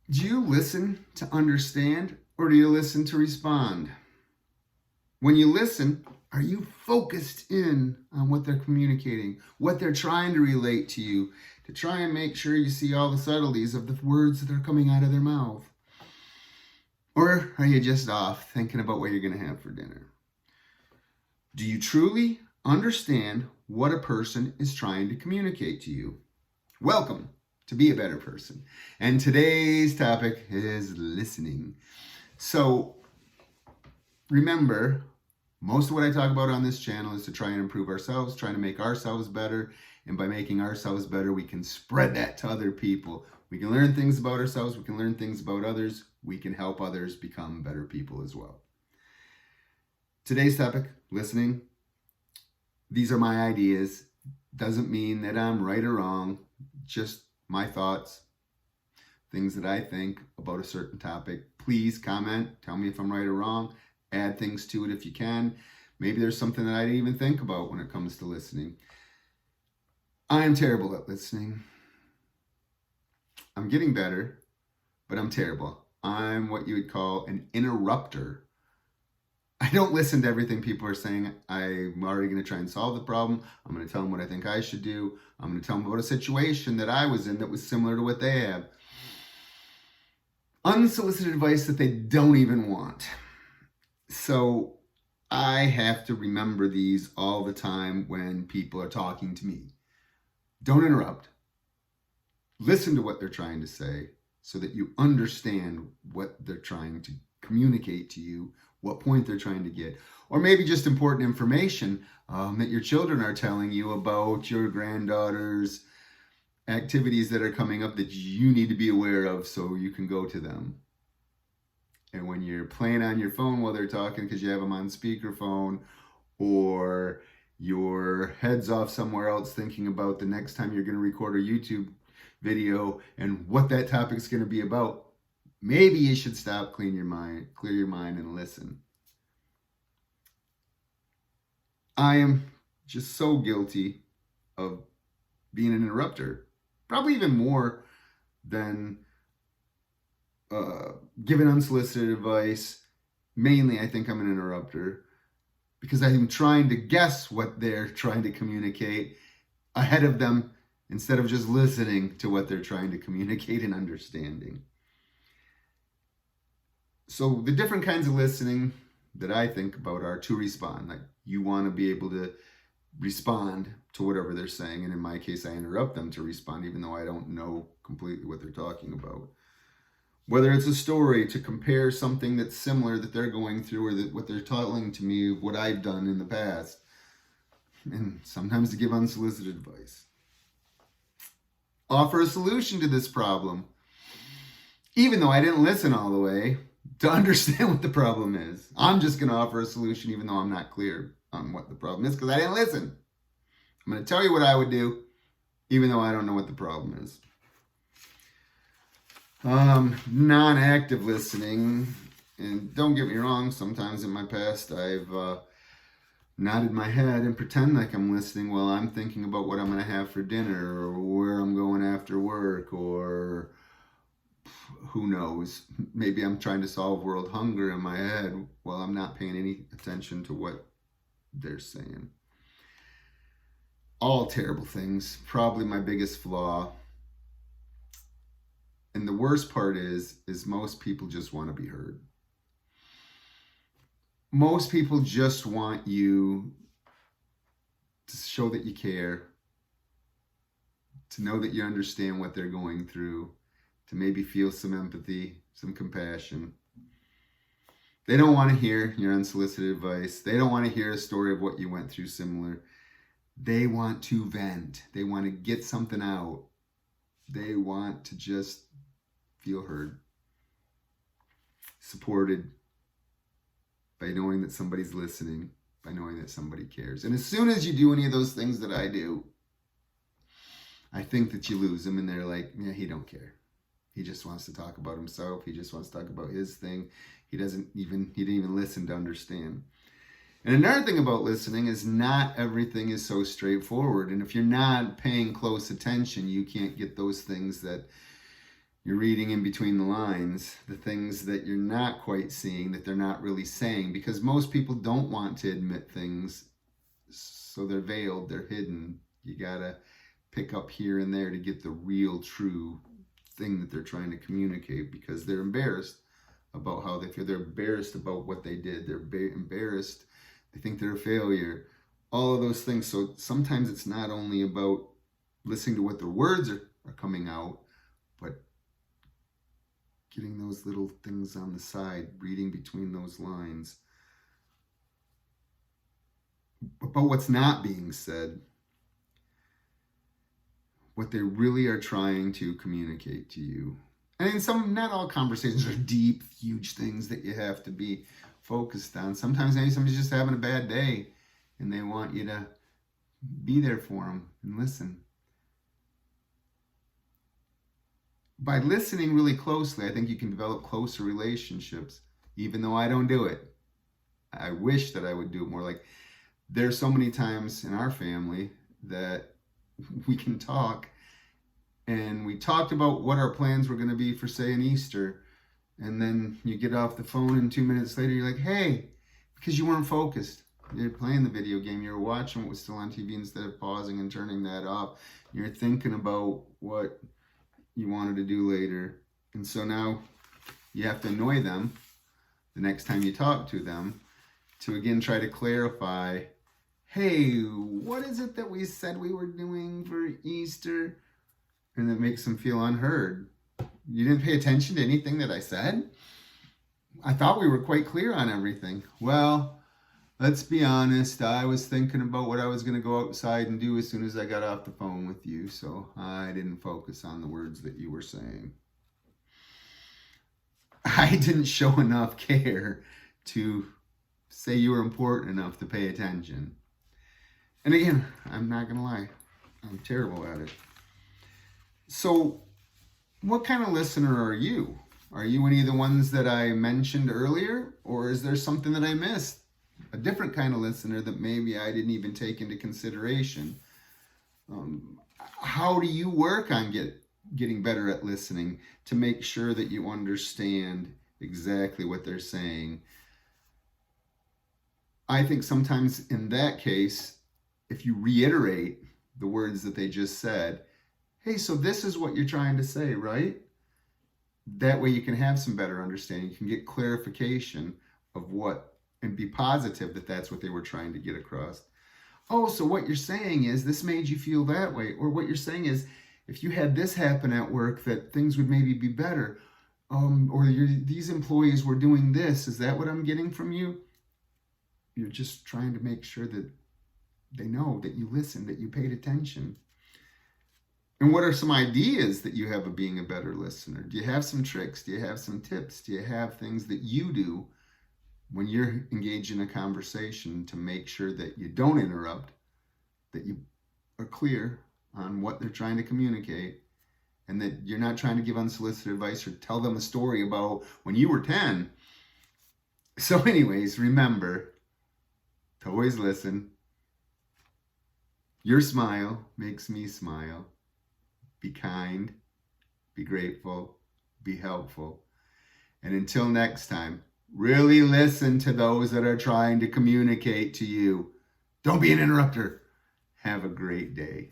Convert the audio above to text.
Do you listen to understand or do you listen to respond? When you listen, are you focused in on what they're communicating, what they're trying to relate to you, to try and make sure you see all the subtleties of the words that are coming out of their mouth? Or are you just off thinking about what you're going to have for dinner? Do you truly understand what a person is trying to communicate to you? Welcome to Be a Better Person. And today's topic is listening. So remember, most of what I talk about on this channel is to try and improve ourselves, trying to make ourselves better. And by making ourselves better, we can spread that to other people. We can learn things about ourselves. We can learn things about others. We can help others become better people as well. Today's topic, listening. These are my ideas. Doesn't mean that I'm right or wrong. Just my thoughts, things that I think about a certain topic. Please comment. Tell me if I'm right or wrong. Add things to it if you can. Maybe there's something that I didn't even think about when it comes to listening. I am terrible at listening. I'm getting better, but I'm terrible. I'm what you would call an interrupter. I don't listen to everything people are saying. I'm already going to try and solve the problem. I'm going to tell them what I think I should do. I'm going to tell them about a situation that I was in that was similar to what they have. Unsolicited advice that they don't even want. So I have to remember these all the time when people are talking to me. Don't interrupt. Listen to what they're trying to say so that you understand what they're trying to communicate to you, what point they're trying to get, or maybe just important information that your children are telling you about your granddaughter's activities that are coming up that you need to be aware of so you can go to them. And when you're playing on your phone while they're talking because you have them on speakerphone, or your head's off somewhere else thinking about the next time you're going to record a YouTube video and what that topic's going to be about, maybe you should stop, clear your mind, and listen. I am just so guilty of being an interrupter, probably even more than giving unsolicited advice. Mainly, I think I'm an interrupter because I'm trying to guess what they're trying to communicate ahead of them instead of just listening to what they're trying to communicate and understanding. So the different kinds of listening that I think about are to respond. Like, you want to be able to respond to whatever they're saying. And in my case, I interrupt them to respond, even though I don't know completely what they're talking about. Whether it's a story, to compare something that's similar that they're going through, or that what they're telling to me, what I've done in the past. And sometimes to give unsolicited advice. Offer a solution to this problem, even though I didn't listen all the way to understand what the problem is. I'm just going to offer a solution even though I'm not clear on what the problem is because I didn't listen. I'm going to tell you what I would do even though I don't know what the problem is. Non-active listening, and don't get me wrong, sometimes in my past I've nodded my head and pretend like I'm listening while I'm thinking about what I'm going to have for dinner, or where I'm going after work, or who knows, maybe I'm trying to solve world hunger in my head while I'm not paying any attention to what they're saying. All terrible things, probably my biggest flaw. And the worst part is most people just want to be heard. Most people just want you to show that you care, to know that you understand what they're going through, to maybe feel some empathy, some compassion. They don't want to hear your unsolicited advice. They don't want to hear a story of what you went through similar. They want to vent. They want to get something out. They want to just feel heard, supported, by knowing that somebody's listening, by knowing that somebody cares. And as soon as you do any of those things that I do, I think that you lose them, and they're like, yeah, he don't care. He just wants to talk about himself. He just wants to talk about his thing. He didn't even listen to understand. And another thing about listening is not everything is so straightforward. And if you're not paying close attention, you can't get those things that You're reading in between the lines, the things that you're not quite seeing, that they're not really saying, because most people don't want to admit things, so they're veiled, they're hidden. You gotta pick up here and there to get the real, true thing that they're trying to communicate, because they're embarrassed about how they feel. They're embarrassed about what they did. They're embarrassed. They think they're a failure. All of those things. So sometimes it's not only about listening to what the words are coming out, but getting those little things on the side, reading between those lines about what's not being said, what they really are trying to communicate to you. And not all conversations are deep, huge things that you have to be focused on. Sometimes maybe somebody's just having a bad day and they want you to be there for them and listen. By listening really closely, I think you can develop closer relationships, even though I don't do it. I wish that I would do it more. Like, there's so many times in our family that we can talk, and we talked about what our plans were going to be for, say, an Easter, and then you get off the phone and 2 minutes later you're like, hey, because you weren't focused. You're playing the video game, you're watching what was still on TV instead of pausing and turning that off. You're thinking about what you wanted to do later. And so now you have to annoy them the next time you talk to them to again try to clarify, hey, what is it that we said we were doing for Easter? And it makes them feel unheard. You didn't pay attention to anything that I said? I thought we were quite clear on everything. Well, let's be honest, I was thinking about what I was going to go outside and do as soon as I got off the phone with you, so I didn't focus on the words that you were saying. I didn't show enough care to say you were important enough to pay attention. And again, I'm not going to lie, I'm terrible at it. So, what kind of listener are you? Are you any of the ones that I mentioned earlier, or is there something that I missed? A different kind of listener that maybe I didn't even take into consideration. How do you work on getting better at listening to make sure that you understand exactly what they're saying? I think sometimes in that case, if you reiterate the words that they just said, hey, so this is what you're trying to say, right? That way you can have some better understanding. You can get clarification of what, and be positive that that's what they were trying to get across. Oh, so what you're saying is this made you feel that way. Or what you're saying is if you had this happen at work, that things would maybe be better. Or these employees were doing this. Is that what I'm getting from you? You're just trying to make sure that they know that you listened, that you paid attention. And what are some ideas that you have of being a better listener? Do you have some tricks? Do you have some tips? Do you have things that you do when you're engaged in a conversation to make sure that you don't interrupt, that you are clear on what they're trying to communicate, and that you're not trying to give unsolicited advice or tell them a story about when you were 10? So anyways, remember to always listen. Your smile makes me smile. Be kind, be grateful, be helpful. And until next time, really listen to those that are trying to communicate to you. Don't be an interrupter. Have a great day.